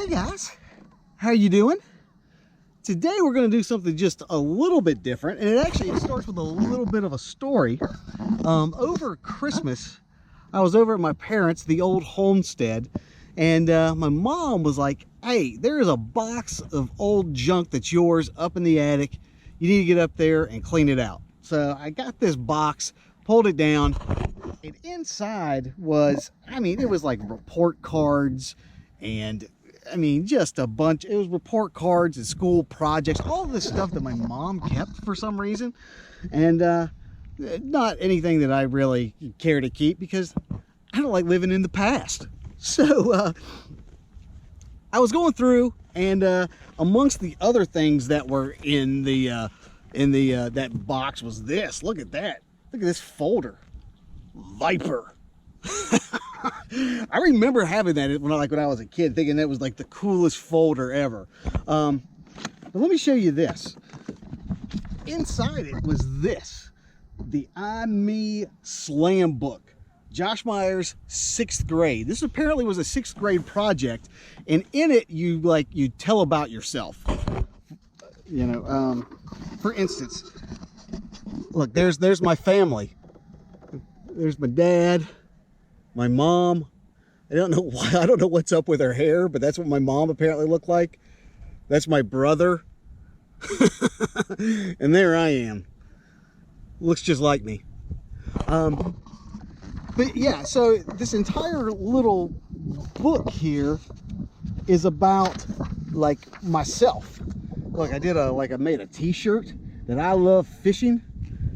Hey guys, how you doing? Today we're going to do something just a little bit different, and it starts with a little bit of a story. Over Christmas, I was over at my parents', the old homestead, and my mom was like, hey, there's a box of old junk that's yours up in the attic. You need to get up there and clean it out. So I got this box, pulled it down, and inside was, it was like report cards and just a bunch. It was report cards and school projects, all this stuff that my mom kept for some reason, and not anything that I really care to keep because I don't like living in the past. So I was going through, and amongst the other things that were in the that box was this. Look at that. Look at this folder. Viper. I remember having that when I was a kid, thinking that was like the coolest folder ever. But let me show you this. Inside it was this, the I'm Me Slam book. Josh Meyer's 6th grade. This apparently was a 6th grade project, and in it you tell about yourself. For instance, look, there's my family. There's my dad, my mom. I don't know why. I don't know what's up with her hair, but that's what my mom apparently looked like. That's my brother. And there I am. Looks just like me. But yeah, so this entire little book here is about like myself. Look, I made a t-shirt that I love fishing.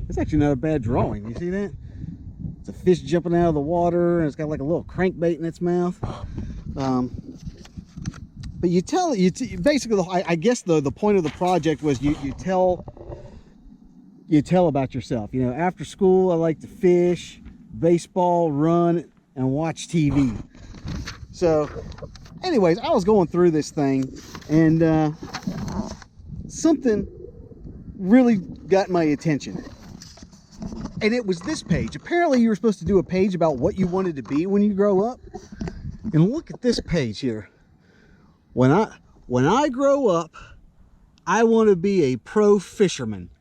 It's actually not a bad drawing. You see that? It's a fish jumping out of the water, and it's got like a little crankbait in its mouth. But basically, I guess the point of the project was you tell about yourself. After school, I like to fish, baseball, run, and watch TV. So, anyways, I was going through this thing, and something really got my attention. And it was this page. Apparently you were supposed to do a page about what you wanted to be when you grow up. And look at this page here. When I grow up, I want to be a pro fisherman.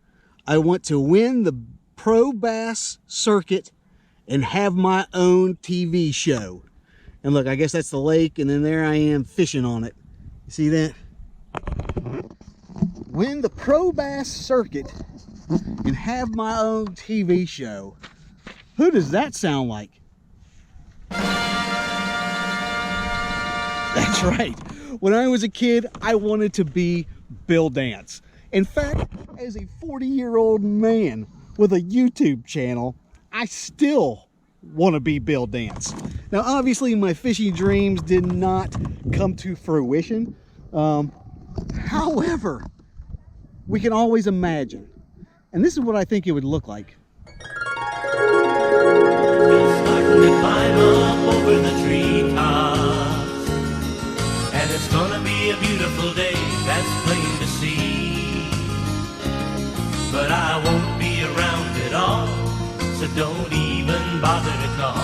I want to win the pro bass circuit and have my own TV show. And look, I guess that's the lake, and then there I am fishing on it. You see that? Win the pro bass circuit and have my own TV show. Who does that sound like? That's right. When I was a kid, I wanted to be Bill Dance. In fact, as a 40-year-old man with a YouTube channel, I still want to be Bill Dance. Now, obviously, my fishing dreams did not come to fruition. However, we can always imagine. And this is what I think it would look like. Starting to climb up over the treetops, and it's gonna be a beautiful day, that's plain to see. But I won't be around at all, so don't even bother to call.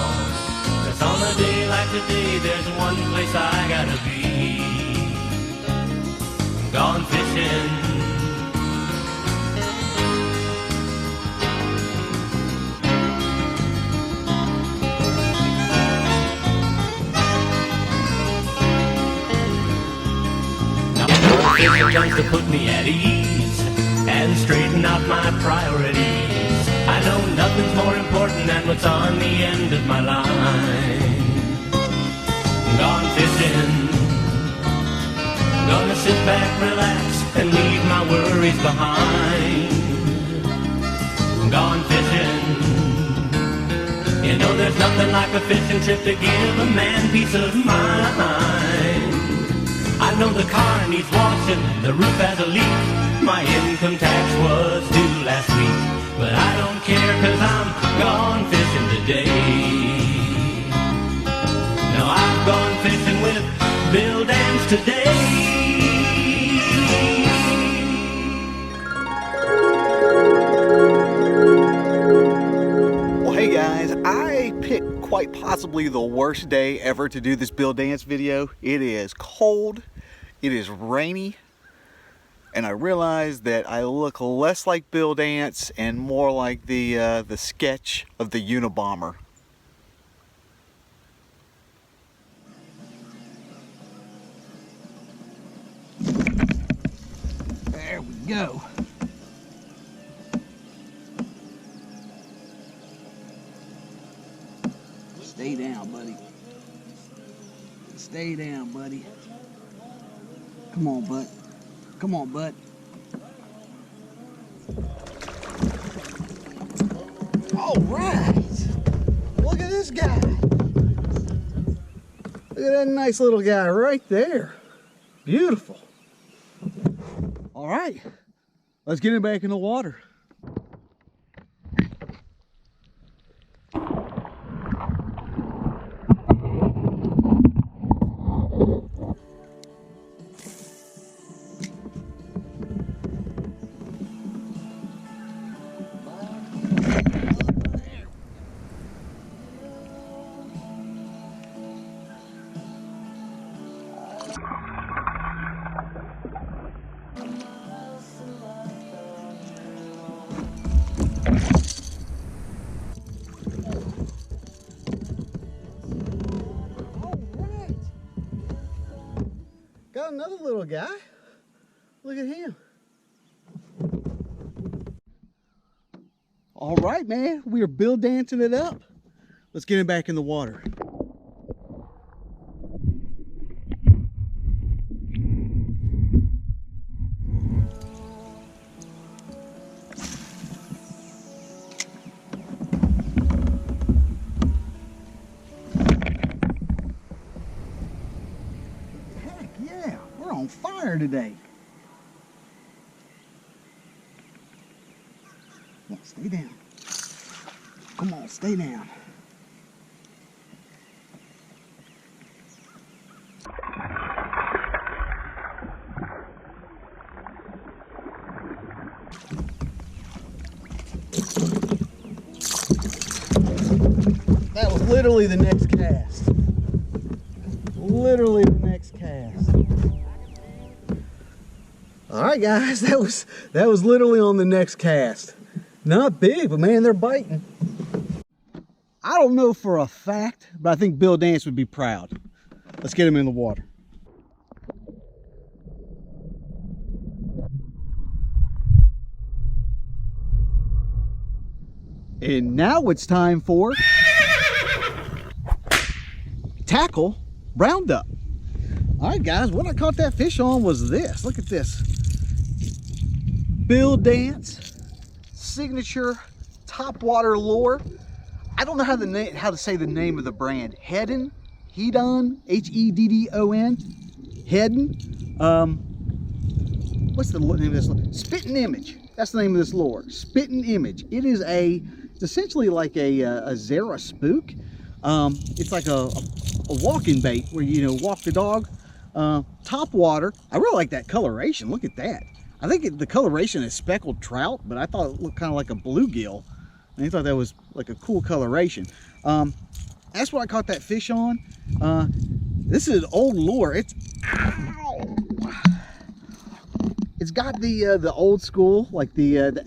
'Cause on a day like today, there's one place I gotta be. I'm gone fishing. Fishing comes to put me at ease and straighten out my priorities. I know nothing's more important than what's on the end of my line. Gone fishing, gonna sit back, relax, and leave my worries behind. Gone fishing, there's nothing like a fishing trip to give a man peace of mind. I know the car needs washing, the roof has a leak, my income tax was due last week, but I don't care 'cause I'm gone fishing today. Now I've gone fishing with Bill Dance today. Well, hey guys, I picked quite possibly the worst day ever to do this Bill Dance video. It is cold, It is rainy, and I realize that I look less like Bill Dance and more like the sketch of the Unabomber. There we go. Stay down, buddy. Stay down, buddy. Come on, bud. Come on, bud. All right. Look at this guy. Look at that nice little guy right there. Beautiful. All right. Let's get him back in the water. Got another little guy. Look at him. All right, man. We are Bill dancing it up. Let's get him back in the water. Yeah, we're on fire today. Come on, stay down. Come on, stay down. That was literally the next cast. Literally the next cast. All right, guys, that was literally on the next cast. Not big, but man, they're biting. I don't know for a fact, but I think Bill Dance would be proud. Let's get him in the water. And now it's time for tackle roundup. All right, guys, what I caught that fish on was this. Look at this. Bill Dance signature topwater lure. I don't know how to say the name of the brand. Heddon, Heddon, H-E-D-D-O-N, Heddon. What's the name of this lure? Spitting Image. That's the name of this lure. Spitting Image. It's essentially like a Zara spook. It's like a walking bait where you walk the dog. Top water. I really like that coloration. Look at that. I think the coloration is speckled trout, but I thought it looked kind of like a bluegill. And I thought that was like a cool coloration. That's what I caught that fish on. This is an old lure. It's got the old school, like the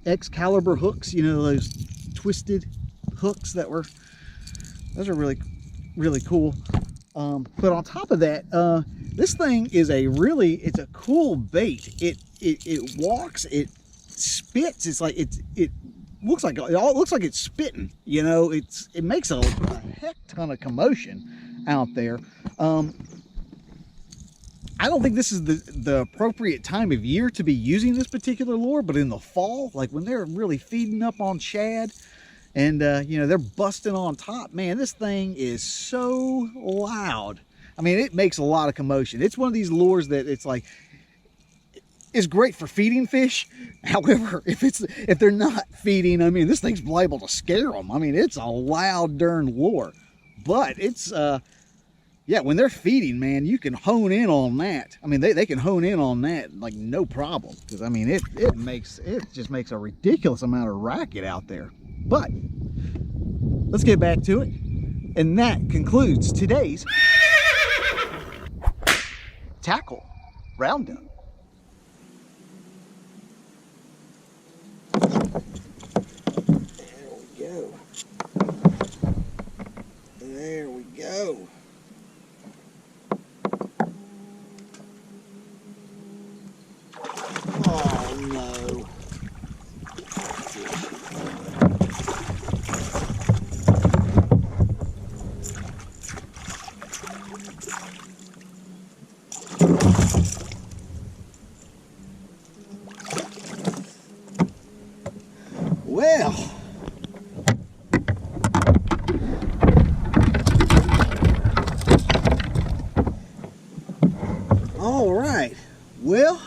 Excalibur hooks. You know, those twisted hooks those are really, really cool. But on top of that, this thing is it's a cool bait. It walks, it spits. It's like it looks like it's spitting. You know, it makes a heck ton of commotion out there. I don't think this is the appropriate time of year to be using this particular lure, but in the fall, like when they're really feeding up on shad and they're busting on top, man, this thing is so loud. I mean, it makes a lot of commotion. It's one of these lures that it's great for feeding fish. However, if they're not feeding, I mean, this thing's liable to scare them. I mean, it's a loud darn lure, but it's yeah, when they're feeding, man, you can hone in on that. I mean, they can hone in on that like no problem, because I mean, it just makes a ridiculous amount of racket out there. But let's get back to it, and that concludes today's tackle roundup. There we go. There we go. Oh no. Well, all right. Well,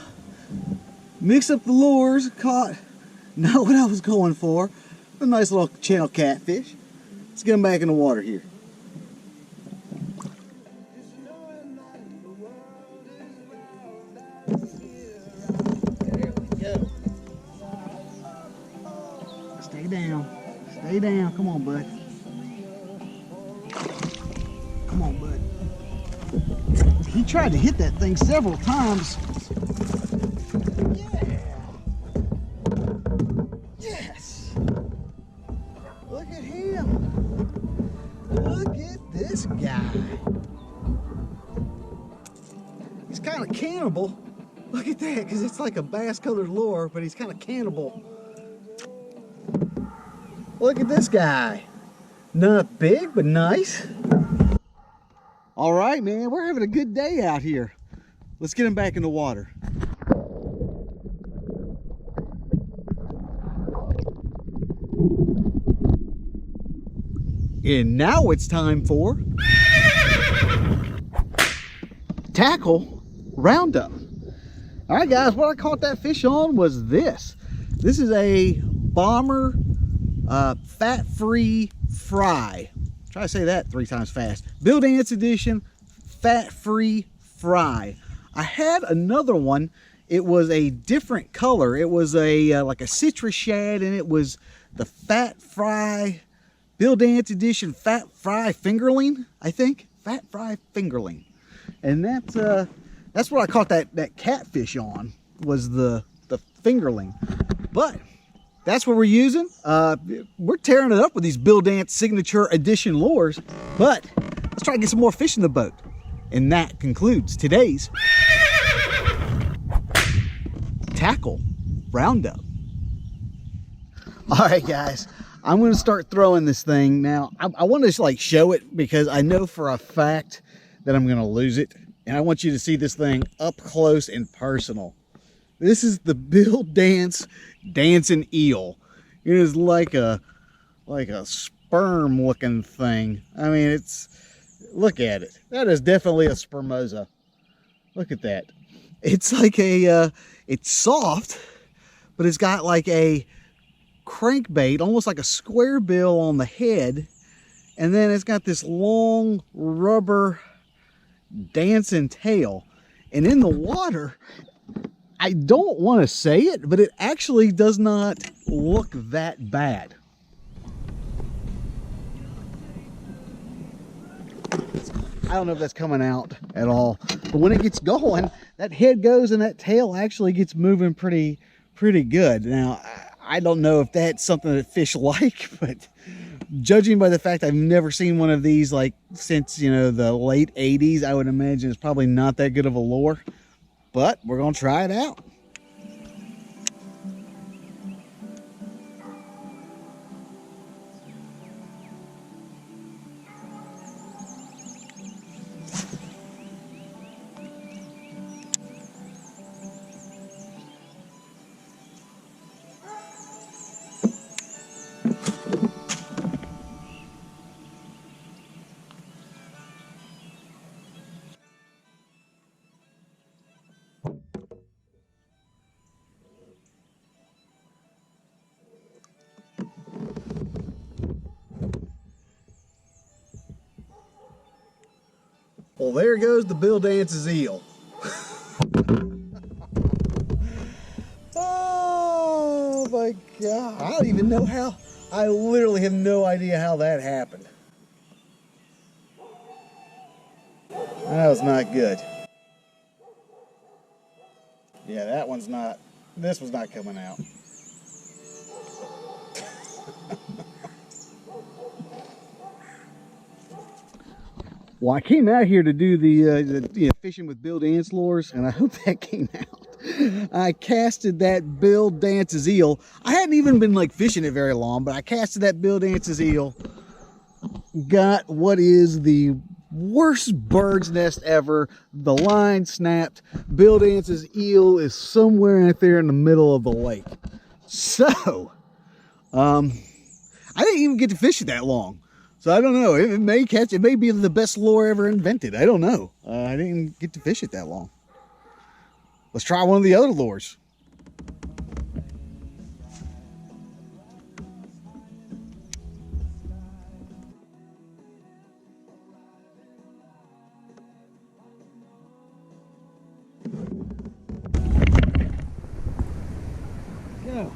mix up the lures, caught not what I was going for. A nice little channel catfish. Let's get them back in the water here. There we go. Stay down. Stay down. Come on, bud. Come on, bud. He tried to hit that thing several times. Yeah. Yes. Look at him. Look at this guy. He's kind of cannibal. Look at that, because it's like a bass colored lure, but he's kind of cannibal. Look at this guy. Not big, but nice. All right, man, we're having a good day out here. Let's get him back in the water. And now it's time for tackle roundup. All right, guys, what I caught that fish on was this. This is a bomber fat-free fry. Try to say that 3 times fast. B.A.S.S edition fat-free fry. I had another one. It was a different color. It was a like a citrus shad, and it was the fat fry B.A.S.S edition fat fry fingerling, I think. Fat fry fingerling. And that's what I caught that catfish on, was the fingerling. But that's what we're using. We're tearing it up with these B.A.S.S signature edition lures, but let's try to get some more fish in the boat. And that concludes today's tackle roundup. All right, guys, I'm going to start throwing this thing now. I want to like show it because I know for a fact that I'm going to lose it, and I want you to see this thing up close and personal. This is the B.A.S.S dancing eel. It is like a sperm looking thing. I mean, look at it. That is definitely a spermosa. Look at that. It's like it's soft, but it's got like a crankbait, almost like a square bill on the head, and then it's got this long rubber dancing tail. And in the water, I don't want to say it, but it actually does not look that bad. I don't know if that's coming out at all, but when it gets going, that head goes and that tail actually gets moving pretty good. Now, I don't know if that's something that fish like, but judging by the fact I've never seen one of these like since, you know, the late 80s, I would imagine it's probably not that good of a lure. But we're going to try it out. Well, there goes the B.A.S.S eel. Oh my God. I don't even know how. I literally have no idea how that happened. That was not good. Yeah, that one's not, this one's not coming out. Well, I came out here to do the fishing with Bill Dance lures, and I hope that came out. I casted that Bill Dance's eel. I hadn't even been like fishing it very long, but I casted that Bill Dance's eel. Got what is the worst bird's nest ever. The line snapped. Bill Dance's eel is somewhere out there in the middle of the lake. So, I didn't even get to fish it that long. So I don't know. It may catch. It may be the best lure ever invented. I don't know. I didn't get to fish it that long. Let's try one of the other lures. Go.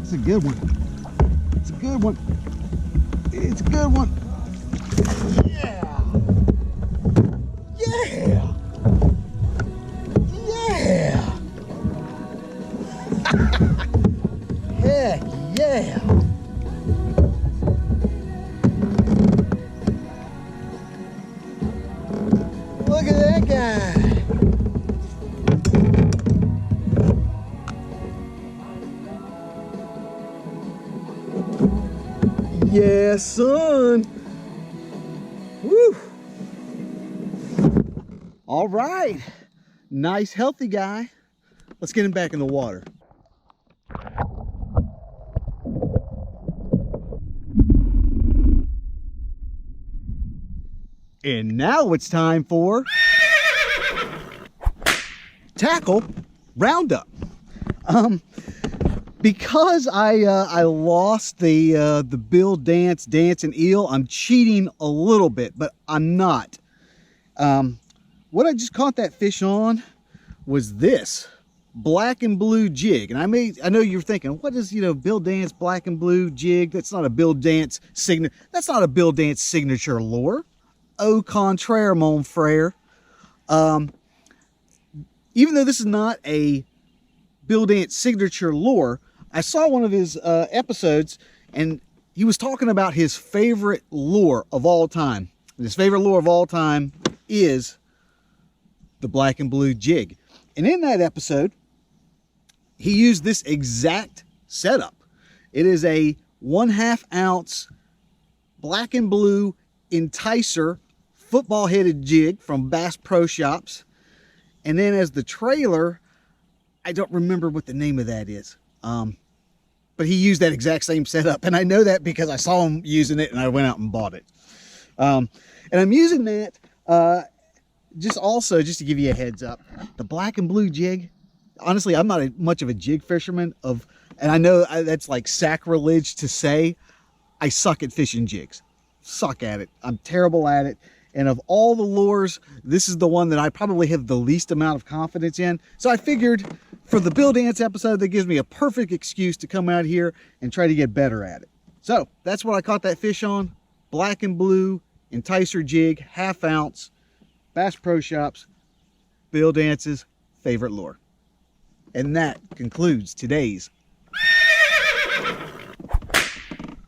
It's a good one. It's a good one. It's a good one. Yeah. Yeah. Yeah. Heck yeah. Look at that guy. Yeah, son. Woo. All right. Nice, healthy guy. Let's get him back in the water. And now it's time for tackle roundup. Because I lost the Bill Dance and eel, I'm cheating a little bit, but I'm not. What I just caught that fish on was this black and blue jig, and I know you're thinking, what is Bill Dance black and blue jig? That's not a Bill Dance signature. That's not a Bill Dance signature lure. Au contraire, mon frere. Even though this is not a Bill Dance signature lure, I saw one of his episodes, and he was talking about his favorite lure of all time. And his favorite lure of all time is the black and blue jig. And in that episode, he used this exact setup. It is a 1/2 ounce black and blue Enticer football headed jig from Bass Pro Shops. And then as the trailer, I don't remember what the name of that is. But he used that exact same setup, and I know that because I saw him using it and I went out and bought it. And I'm using that just to give you a heads up. The black and blue jig, honestly, I'm not much of a jig fisherman, and I know that's like sacrilege to say. I suck at fishing jigs. Suck at it. I'm terrible at it. And of all the lures, this is the one that I probably have the least amount of confidence in. So I figured for the Bill Dance episode, that gives me a perfect excuse to come out here and try to get better at it. So that's what I caught that fish on. Black and blue Enticer jig, 1/2 ounce, Bass Pro Shops, Bill Dance's favorite lure. And that concludes today's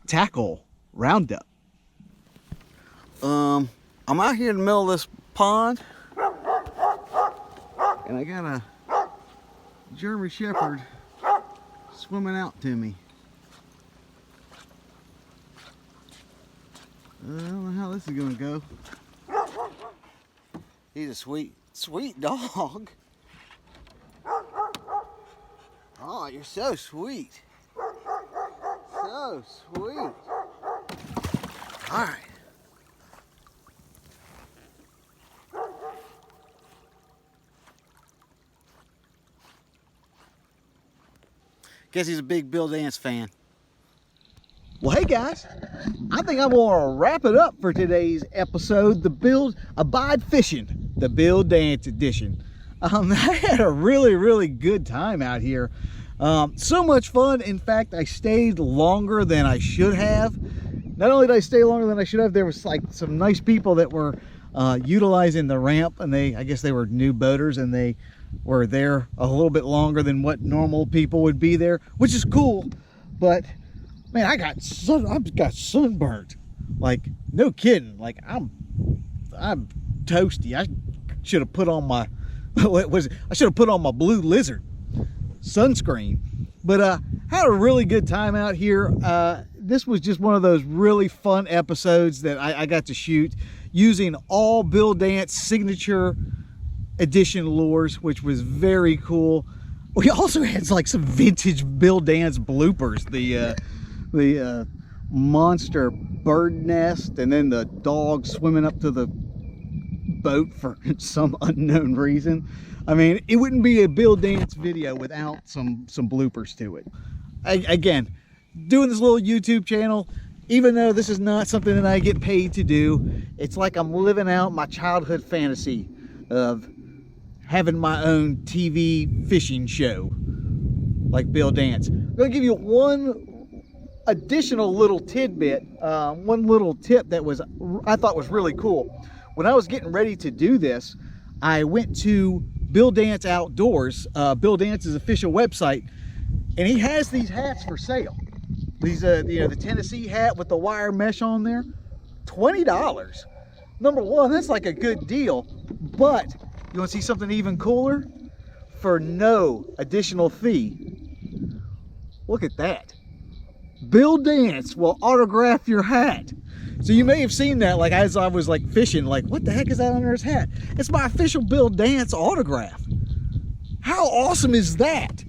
tackle roundup. I'm out here in the middle of this pond, and I got a German Shepherd swimming out to me. I don't know how this is gonna go. He's a sweet dog. Oh, you're so sweet. So sweet. All right. Guess he's a big Bill Dance fan. Well, hey guys, I think I'm gonna wrap it up for today's episode, the Abide Fishing, the Bill Dance edition. I had a really good time out here. So much fun. In fact, I stayed longer than I should have. Not only did I stay longer than I should have, there was like some nice people that were utilizing the ramp, and I guess they were new boaters, and they were there a little bit longer than what normal people would be there, which is cool. But man, I got sunburnt. Like, no kidding. Like, I'm toasty. I should have put on my I should have put on my Blue Lizard sunscreen. But had a really good time out here. This was just one of those really fun episodes that I got to shoot using all Bill Dance signature edition lures, which was very cool. We also had like some vintage Bill Dance bloopers. The monster bird nest, and then the dog swimming up to the boat for some unknown reason. I mean, it wouldn't be a Bill Dance video without some bloopers to it. Again, doing this little YouTube channel, even though this is not something that I get paid to do, it's like I'm living out my childhood fantasy of having my own TV fishing show like Bill Dance. I'm going to give you one additional little tidbit, one little tip that I thought was really cool. When I was getting ready to do this, I went to Bill Dance Outdoors, Bill Dance's official website, and he has these hats for sale. These, the Tennessee hat with the wire mesh on there, $20. Number one, that's like a good deal, but you want to see something even cooler? For no additional fee, look at that. Bill Dance will autograph your hat. So you may have seen that, like, as I was like fishing, like, what the heck is that under his hat? It's my official Bill Dance autograph. How awesome is that?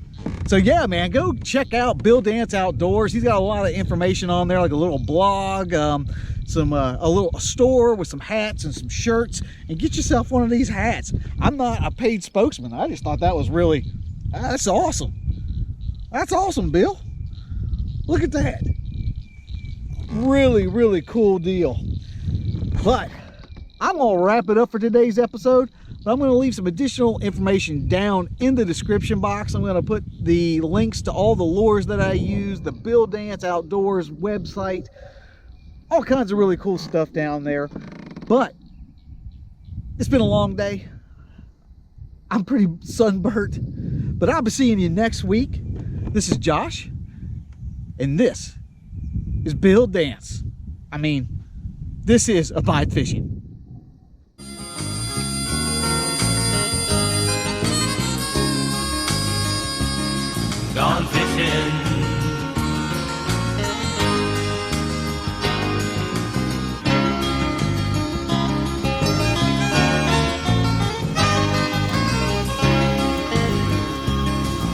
So yeah, man, go check out Bill Dance Outdoors. He's got a lot of information on there, like a little blog, a little store with some hats and some shirts, and get yourself one of these hats. I'm not a paid spokesman. I just thought that was really, that's awesome. That's awesome, Bill. Look at that. Really, really cool deal. But I'm gonna wrap it up for today's episode. But I'm gonna leave some additional information down in the description box. I'm gonna put the links to all the lures that I use, the Bill Dance Outdoors website, all kinds of really cool stuff down there. But it's been a long day. I'm pretty sunburnt, but I'll be seeing you next week. This is Josh, and this is Bill Dance. I mean, this is Abide Fishing. Gone fishing,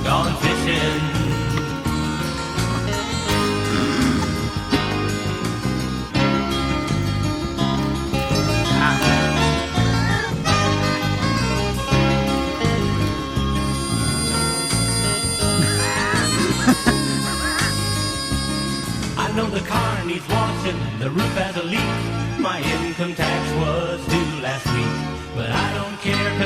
gone fishing, I know the car needs washing, the roof has a leak. My income tax was due last week, but I don't care.